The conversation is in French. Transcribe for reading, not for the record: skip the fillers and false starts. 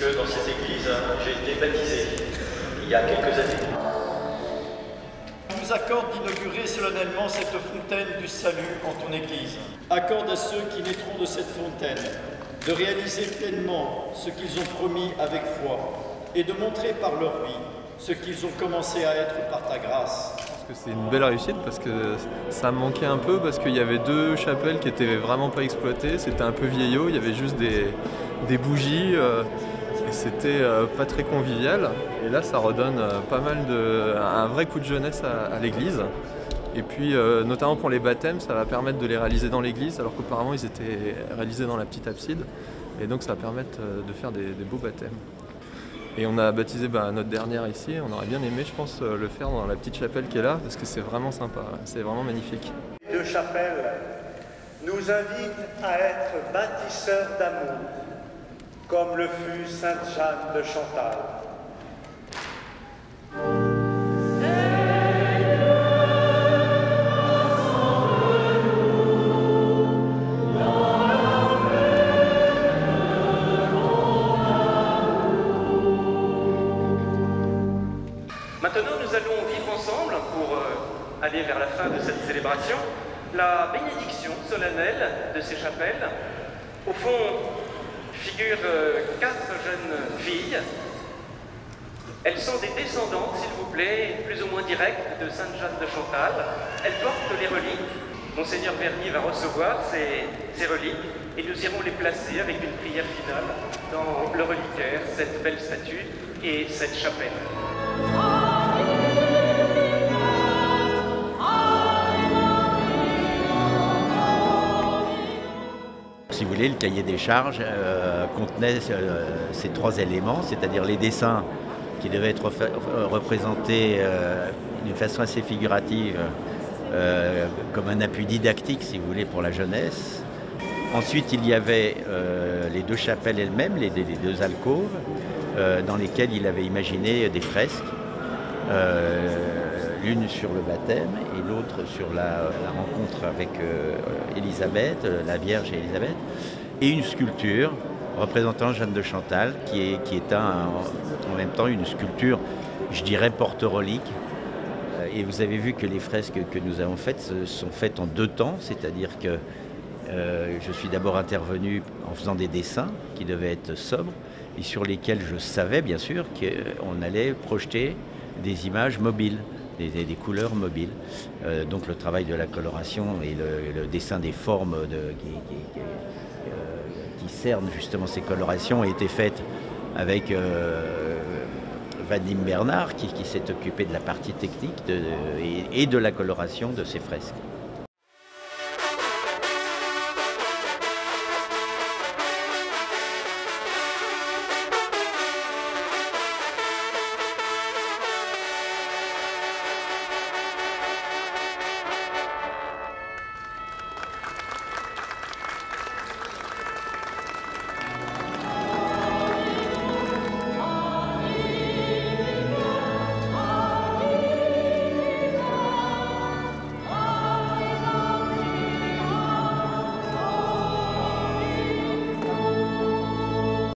puisque dans cette église, j'ai été baptisé il y a quelques années. Je vous accorde d'inaugurer solennellement cette fontaine du salut en ton Église. Accorde à ceux qui naîtront de cette fontaine de réaliser pleinement ce qu'ils ont promis avec foi et de montrer par leur vie ce qu'ils ont commencé à être par ta grâce. Je pense que c'est une belle réussite parce que ça manquait un peu, parce qu'il y avait deux chapelles qui étaient vraiment pas exploitées, c'était un peu vieillot, il y avait juste des bougies et c'était pas très convivial. Et là ça redonne pas mal un vrai coup de jeunesse à l'église. Et puis notamment pour les baptêmes, ça va permettre de les réaliser dans l'église alors qu'auparavant ils étaient réalisés dans la petite abside. Et donc ça va permettre de faire des beaux baptêmes. Et on a baptisé notre dernière ici, on aurait bien aimé je pense le faire dans la petite chapelle qui est là parce que c'est vraiment sympa, c'est vraiment magnifique. Les deux chapelles nous invitent à être bâtisseurs d'amour, comme le fut Sainte Jeanne de Chantal. Maintenant, nous allons vivre ensemble, pour aller vers la fin de cette célébration, la bénédiction solennelle de ces chapelles. Au fond, figurent 4 jeunes filles. Elles sont des descendantes, s'il vous plaît, plus ou moins directes de Sainte Jeanne de Chantal. Elles portent les reliques. Monseigneur Vernier va recevoir ces reliques et nous irons les placer avec une prière finale dans le reliquaire, cette belle statue et cette chapelle. Si vous voulez, le cahier des charges contenait ces 3 éléments, c'est-à-dire les dessins qui devaient être représentés d'une façon assez figurative, comme un appui didactique, si vous voulez, pour la jeunesse. Ensuite, il y avait les 2 chapelles elles-mêmes, les 2 alcôves, dans lesquelles il avait imaginé des fresques, l'une sur le baptême et l'autre sur la rencontre avec Élisabeth, la Vierge et Élisabeth, et une sculpture représentant Jeanne de Chantal, qui est en même temps une sculpture, je dirais, porte-relique. Et vous avez vu que les fresques que nous avons faites sont faites en 2 temps, c'est-à-dire que je suis d'abord intervenu en faisant des dessins qui devaient être sobres et sur lesquels je savais bien sûr qu'on allait projeter des images mobiles, des couleurs mobiles. Donc le travail de la coloration et le dessin des formes qui cernent justement ces colorations a été fait avec Vadim Bernard qui s'est occupé de la partie technique et de la coloration de ces fresques.